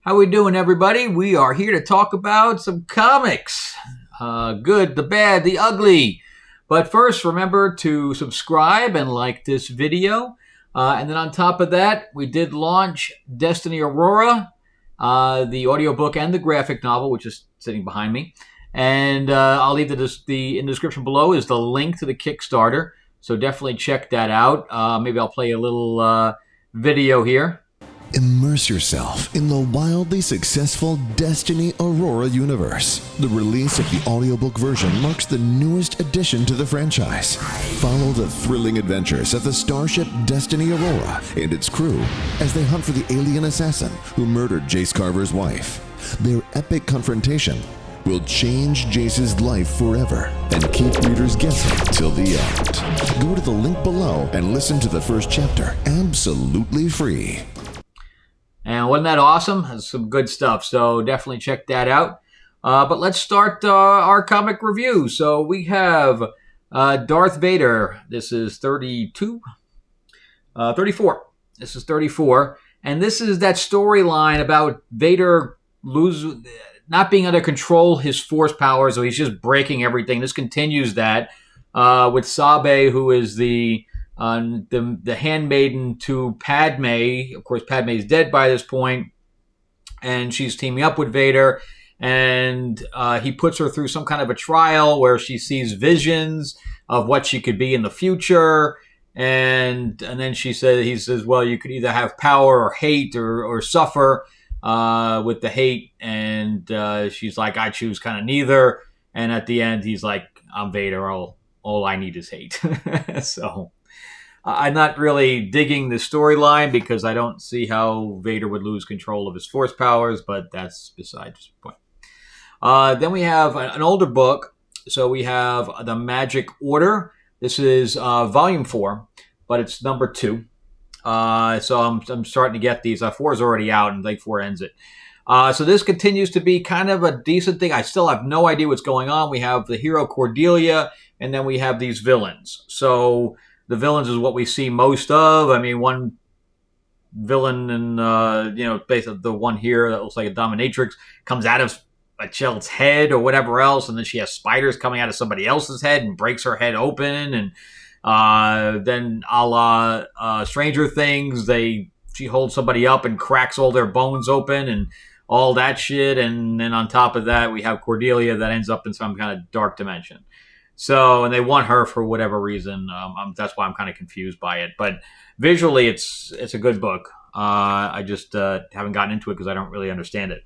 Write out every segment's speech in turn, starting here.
How we doing, everybody? We are here to talk about some comics. Good, the bad, the ugly. But first, remember to subscribe and like this video. And then on top of that, we did launch Destiny Aurora, the audiobook and the graphic novel, which is sitting behind me. And I'll leave the in the description below is the link to the Kickstarter. So definitely check that out. Maybe I'll play a little video here. Immerse yourself in the wildly successful Destiny Aurora universe. The release of the audiobook version marks the newest addition to the franchise. Follow the thrilling adventures of the starship Destiny Aurora and its crew as they hunt for the alien assassin who murdered Jace Carver's wife. Their epic confrontation will change Jace's life forever and keep readers guessing till the end. Go to the link below and listen to the first chapter absolutely free. And wasn't that awesome? That's some good stuff. So definitely check that out. But let's start our comic review. So we have Darth Vader. This is 32? 34. This is 34. And this is that storyline about Vader not being able to control his force powers, so he's just breaking everything. This continues that with Sabe, who is the handmaiden to Padme. Of course, Padme is dead by this point, and she's teaming up with Vader, and he puts her through some kind of a trial where she sees visions of what she could be in the future, and then he says, well, you could either have power or hate or suffer with the hate, and she's like, I choose kind of neither, and at the end, he's like, I'm Vader, all I need is hate. So I'm not really digging the storyline because I don't see how Vader would lose control of his force powers, but that's besides the point. Then we have an older book. So we have The Magic Order. This is volume 4, but it's number 2. So I'm starting to get these. 4 is already out, and like 4 ends it. So this continues to be kind of a decent thing. I still have no idea what's going on. We have the hero Cordelia, and then we have these villains. So the villains is what we see most of. I mean, one villain and, basically the one here that looks like a dominatrix comes out of a child's head or whatever else, and then she has spiders coming out of somebody else's head and breaks her head open. And then a la Stranger Things, she holds somebody up and cracks all their bones open and all that shit. And then on top of that, we have Cordelia that ends up in some kind of dark dimension. So, and they want her for whatever reason. That's why I'm kind of confused by it. But visually, it's a good book. I just haven't gotten into it because I don't really understand it.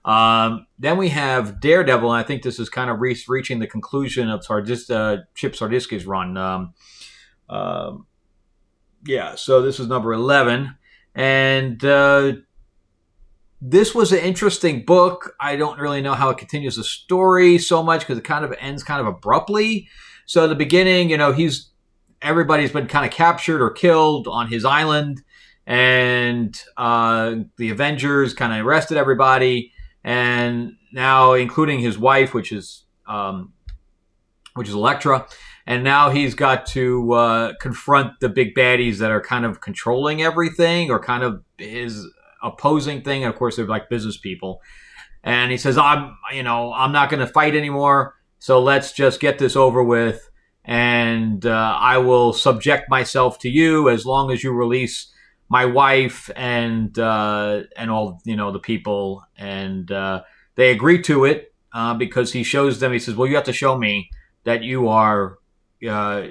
Then we have Daredevil, and I think this is kind of reaching the conclusion of Chip Zdarsky's run. So this is number 11. And this was an interesting book. I don't really know how it continues the story so much because it kind of ends kind of abruptly. So at the beginning, everybody's been kind of captured or killed on his island, and the Avengers kind of arrested everybody, and now including his wife, which is Elektra, and now he's got to confront the big baddies that are kind of controlling everything or kind of his opposing thing. And of course, they're like business people. And he says, I'm not going to fight anymore. So let's just get this over with. And I will subject myself to you as long as you release my wife and all, the people. And they agree to it because he shows them, he says, well, you have to show me that you are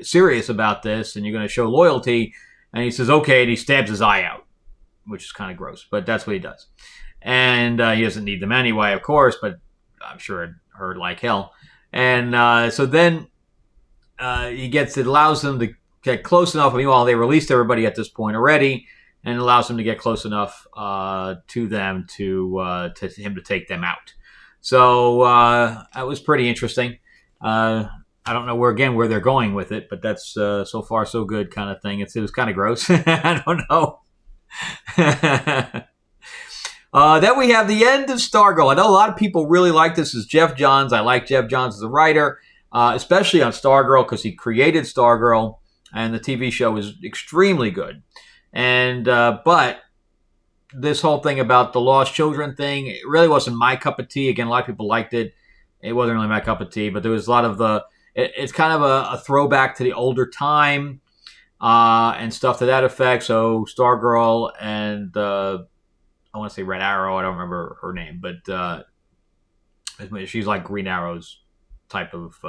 serious about this and you're going to show loyalty. And he says, okay. And he stabs his eye out, which is kind of gross, but that's what he does. And he doesn't need them anyway, of course, but I'm sure it hurt like hell. And so then it allows them to get close enough. Meanwhile, they released everybody at this point already, and it allows them to get close enough to them to him to take them out. So that was pretty interesting. I don't know where they're going with it, but that's so far so good kind of thing. It was kind of gross. I don't know. Then we have the end of Stargirl. I know a lot of people really like this as Jeff Johns. I like Jeff Johns as a writer, especially on Stargirl because he created Stargirl, and the TV show is extremely good. And but this whole thing about the lost children thing, it really wasn't my cup of tea. Again, a lot of people liked it. It wasn't really my cup of tea, but there was a lot of it's kind of a throwback to the older time and stuff to that effect. So Stargirl and I want to say Red Arrow. I don't remember her name, but she's like Green Arrow's type of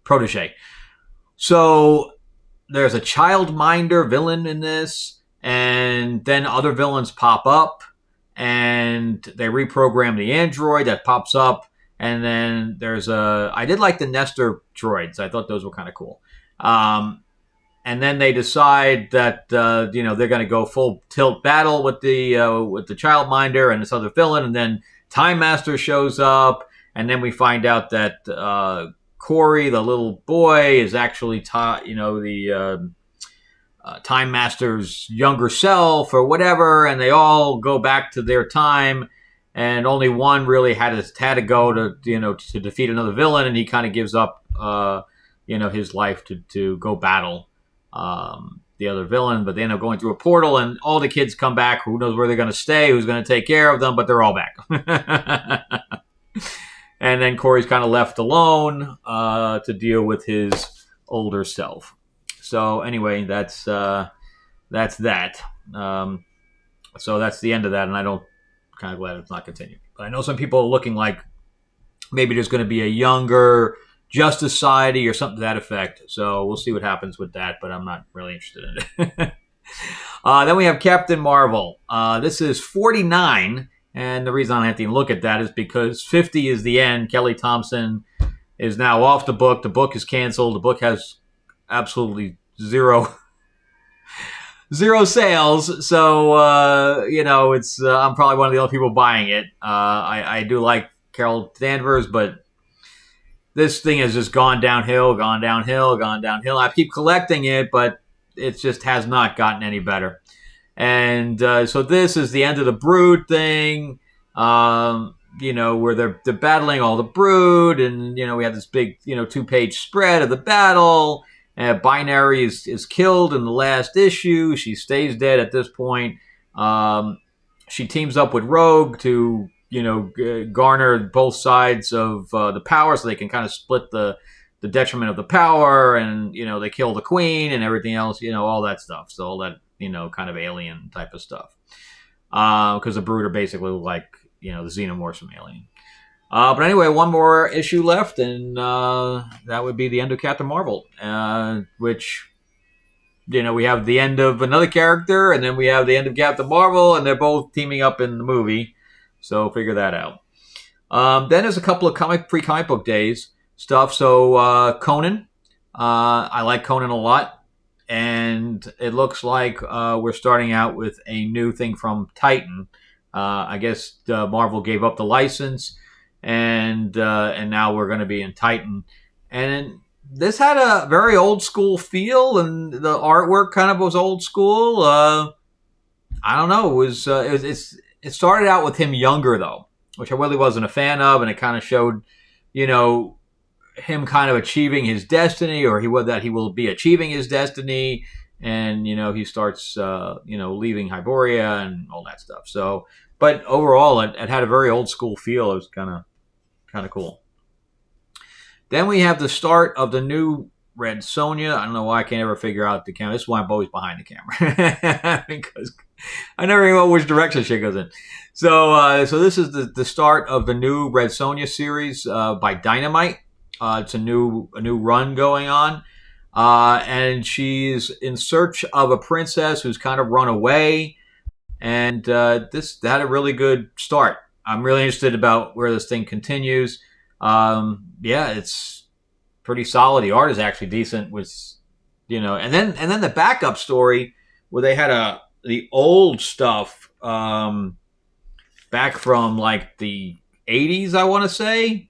protege. So there's a childminder villain in this, and then other villains pop up, and they reprogram the android that pops up, and then I did like the Nestor droids. I thought those were kind of cool. And then they decide that they're going to go full tilt battle with the childminder and this other villain, and then Time Master shows up, and then we find out that Corey, the little boy, is actually the Time Master's younger self or whatever, and they all go back to their time, and only one really had to go to defeat another villain, and he kind of gives up his life to go battle the other villain, but they end up going through a portal, and all the kids come back. Who knows where they're going to stay, who's going to take care of them, but they're all back. And then Corey's kind of left alone to deal with his older self. So anyway, that's that. So that's the end of that, and I'm kind of glad it's not continuing. But I know some people are looking like maybe there's going to be a younger Justice Society or something to that effect. So we'll see what happens with that, but I'm not really interested in it. Then we have Captain Marvel. This is 49. And the reason I have to even look at that is because 50 is the end. Kelly Thompson is now off the book. The book is canceled. The book has absolutely zero sales. So, it's I'm probably one of the only people buying it. I do like Carol Danvers, but this thing has just gone downhill. I keep collecting it, but it just has not gotten any better. And so this is the end of the Brood thing, where they're battling all the Brood, and we have this big 2-page spread of the battle. Binary is killed in the last issue. She stays dead at this point. She teams up with Rogue to garner both sides of the power, so they can kind of split the detriment of the power, and they kill the Queen and everything else, all that stuff. So all that kind of alien type of stuff. Because the Brood are basically like, the Xenomorphs from Alien. But anyway, one more issue left, and that would be the end of Captain Marvel. Which, we have the end of another character, and then we have the end of Captain Marvel, and they're both teaming up in the movie. So figure that out. Then there's a couple of pre-comic book days stuff. So Conan. I like Conan a lot. And it looks like we're starting out with a new thing from Titan. I guess Marvel gave up the license, and now we're going to be in Titan. And this had a very old school feel, and the artwork kind of was old school. I don't know. It started out with him younger though, which I really wasn't a fan of, and it kind of showed, him kind of achieving his destiny, or he will be achieving his destiny, and he starts leaving Hyboria and all that stuff. So, but overall, it had a very old school feel. It was kind of cool. Then we have the start of the new Red Sonja. I don't know why I can't ever figure out the camera. This is why I'm always behind the camera because I never even know which direction shit goes in. So this is the start of the new Red Sonja series by Dynamite. It's a new run going on, and she's in search of a princess who's kind of run away, and this had a really good start. I'm really interested about where this thing continues. It's pretty solid. The art is actually decent, and then the backup story where they had the old stuff back from like the 80s, I want to say.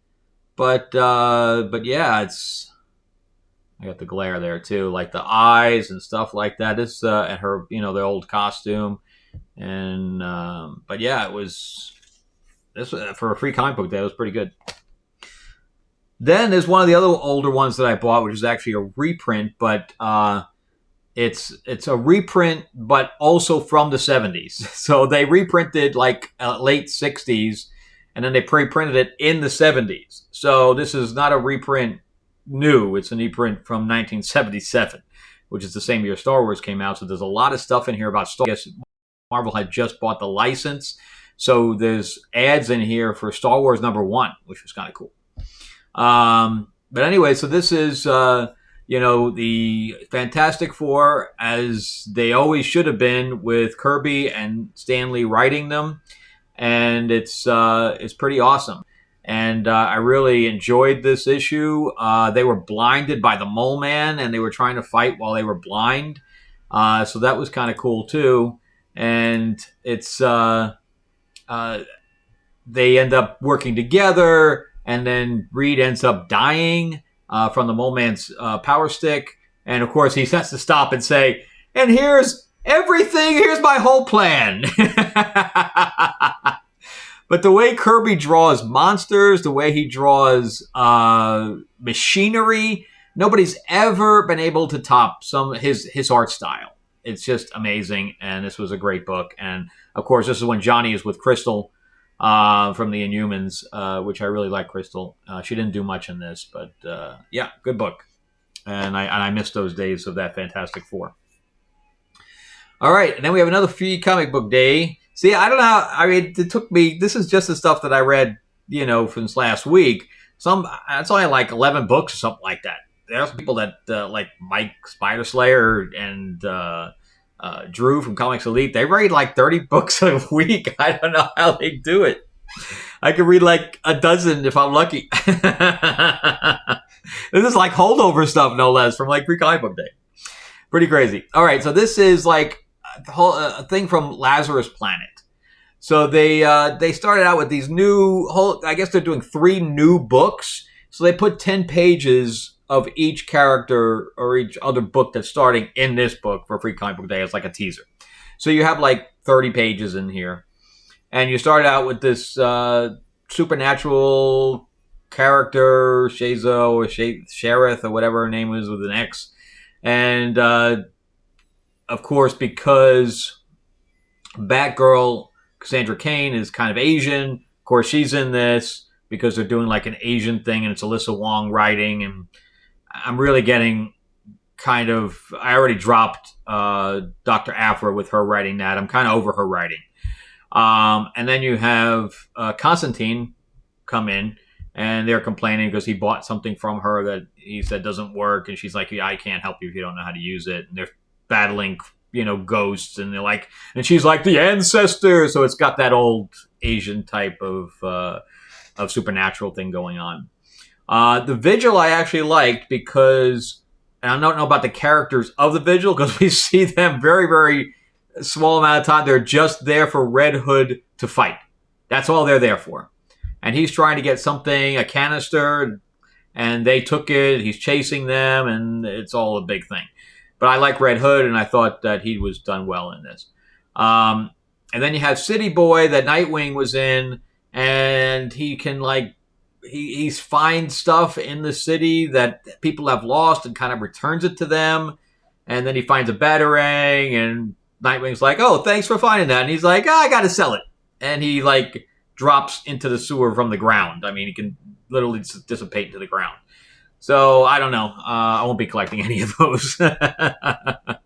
But yeah, I got the glare there too, like the eyes and stuff like that. This and her, the old costume, and but yeah, it was this for a free comic book day. It was pretty good. Then there's one of the other older ones that I bought, which is actually a reprint, but it's a reprint, but also from the 70s. So they reprinted like late 60s, and then they pre-printed it in the 70s. So this is not a reprint new. It's an reprint from 1977, which is the same year Star Wars came out. So there's a lot of stuff in here about Star Wars. I guess Marvel had just bought the license. So there's ads in here for Star Wars #1, which was kind of cool. But anyway, so this is, the Fantastic Four as they always should have been, with Kirby and Stan Lee writing them. And it's pretty awesome. And I really enjoyed this issue. They were blinded by the Mole Man, and they were trying to fight while they were blind. So that was kind of cool, too. And it's they end up working together, and then Reed ends up dying from the Mole Man's power stick. And, of course, he has to stop and say, and here's everything. Here's my whole plan. But the way Kirby draws monsters, the way he draws machinery, nobody's ever been able to top his art style. It's just amazing, and this was a great book. And, of course, this is when Johnny is with Crystal from the Inhumans, which I really like Crystal. She didn't do much in this, but, yeah, good book. And I miss those days of that Fantastic Four. All right, and then we have another free comic book day. See, I don't know how, I mean, it took me, this is just the stuff that I read, from last week. It's only like 11 books or something like that. There's people that, like Mike Spider Slayer and Drew from Comics Elite, they read like 30 books a week. I don't know how they do it. I could read like a dozen if I'm lucky. This is like holdover stuff, no less, from like Free Comic Book Day. Pretty crazy. All right, so this is like a thing from Lazarus Planet. So they started out with these I guess they're doing 3 new books. So they put 10 pages of each character or each other book that's starting in this book for Free Comic Book Day as like a teaser. So you have like 30 pages in here. And you start out with this supernatural character, Shazo or Shareth or whatever her name was with an X. And of course, because Batgirl, Cassandra Cain, is kind of Asian, of course she's in this because they're doing like an Asian thing, and it's Alyssa Wong writing. And I'm really getting I already dropped Dr. Aphra with her writing that. I'm kind of over her writing. And then you have Constantine come in, and they're complaining because he bought something from her that he said doesn't work. And she's like, yeah, I can't help you if you don't know how to use it. And they're battling, ghosts. And they're like, and she's like, the ancestor. So it's got that old Asian type of supernatural thing going on. The Vigil I actually liked because, and I don't know about the characters of the Vigil because we see them very, very small amount of time. They're just there for Red Hood to fight. That's all they're there for. And he's trying to get something, a canister, and they took it. He's chasing them, and it's all a big thing. But I like Red Hood, and I thought that he was done well in this. And then you have City Boy that Nightwing was in, and he can he finds stuff in the city that people have lost and kind of returns it to them. And then he finds a Batarang, and Nightwing's like, oh, thanks for finding that. And he's like, I got to sell it. And he drops into the sewer from the ground. I mean, he can literally dissipate into the ground. So I don't know. I won't be collecting any of those. But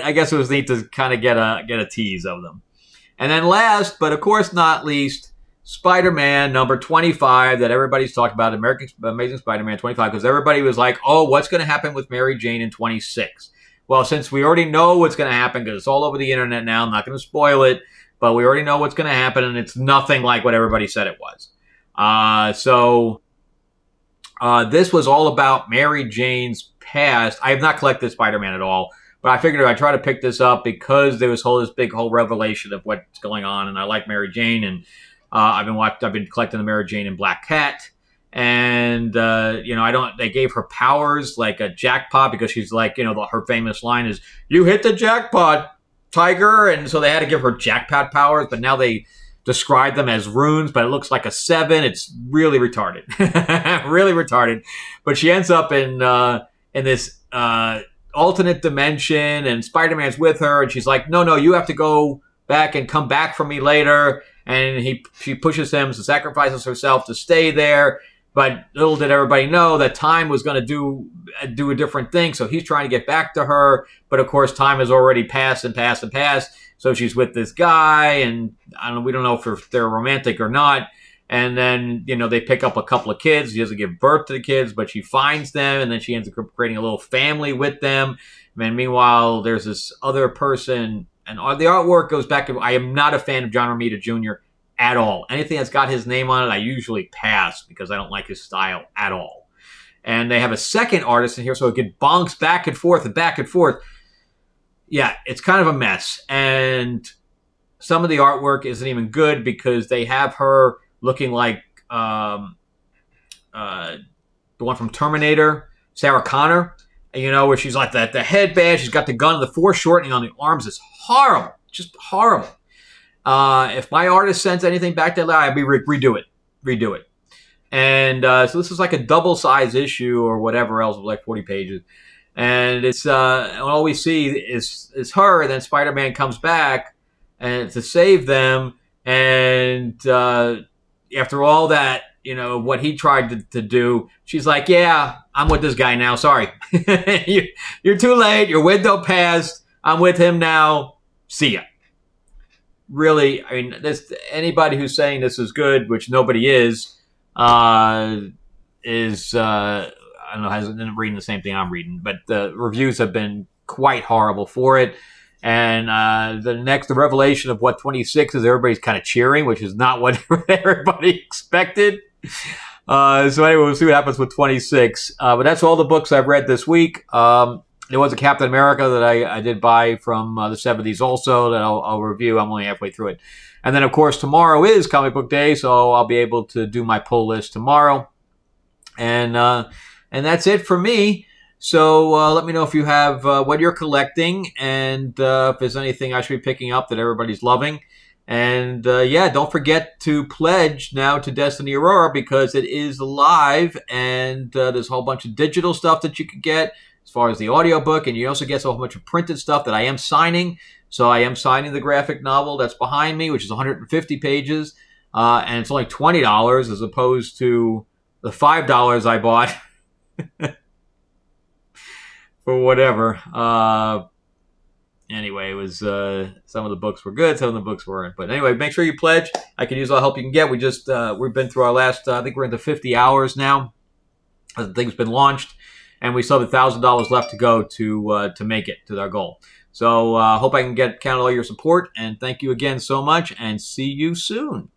I guess it was neat to kind of get a tease of them. And then last, but of course not least, Spider-Man number 25 that everybody's talking about, Amazing Spider-Man 25, because everybody was like, oh, what's going to happen with Mary Jane in 26? Well, since we already know what's going to happen, because it's all over the internet now, I'm not going to spoil it, but we already know what's going to happen, and it's nothing like what everybody said it was. So this was all about Mary Jane's past. I have not collected Spider-Man at all, but I figured I'd try to pick this up because there was this big whole revelation of what's going on, and I like Mary Jane, and I've been collecting the Mary Jane and Black Cat. And, they gave her powers like a jackpot because she's like, her famous line is, you hit the jackpot, Tiger. And so they had to give her jackpot powers, but now they describe them as runes, but it looks like a 7. It's really retarded, really retarded. But she ends up in this alternate dimension, and Spider-Man's with her, and she's like, no, you have to go back and come back for me later. And she pushes him, so sacrifices herself to stay there. But little did everybody know that time was going to do a different thing. So he's trying to get back to her. But, of course, time has already passed and passed and passed. So she's with this guy, and we don't know if they're romantic or not. And then, they pick up a couple of kids. She doesn't give birth to the kids, but she finds them, and then she ends up creating a little family with them. And meanwhile, there's this other person, and the artwork goes back. I am not a fan of John Romita Jr. at all. Anything that's got his name on it, I usually pass because I don't like his style at all. And they have a second artist in here, so it get bonks back and forth and back and forth. Yeah, it's kind of a mess. And some of the artwork isn't even good because they have her looking like the one from Terminator, Sarah Connor, where she's like the headband, she's got the gun, the foreshortening on the arms is horrible, just horrible. If my artist sends anything back to that, I'd be redo it. And so this is like a double-size issue or whatever else, like 40 pages. And it's all we see is her, and then Spider-Man comes back and to save them. And after all that, what he tried to do, she's like, yeah, I'm with this guy now. Sorry. You're too late. Your window passed. I'm with him now. See ya. Really, I mean, anybody who's saying this is good, which nobody is I don't know, hasn't reading the same thing I'm reading, but the reviews have been quite horrible for it. And the revelation of what 26 is, everybody's kind of cheering, which is not what everybody expected. So anyway, we'll see what happens with 26. But that's all the books I've read this week. There was a Captain America that I did buy from the 70s also that I'll review. I'm only halfway through it. And then, of course, tomorrow is Comic Book Day, so I'll be able to do my pull list tomorrow. And that's it for me. So let me know if you have what you're collecting and if there's anything I should be picking up that everybody's loving. And don't forget to pledge now to Destiny Aurora because it is live and there's a whole bunch of digital stuff that you can get as far as the audiobook. And you also get a whole bunch of printed stuff that I am signing. So I am signing the graphic novel that's behind me, which is 150 pages. And it's only $20 as opposed to the $5 I bought. For whatever. Anyway, it was some of the books were good, some of the books weren't. But anyway, make sure you pledge. I can use all the help you can get. We've been through our last, I think we're into 50 hours now. The thing's been launched, and we still have $1,000 left to go to make it to our goal. So hope I can count all your support, and thank you again so much, and see you soon.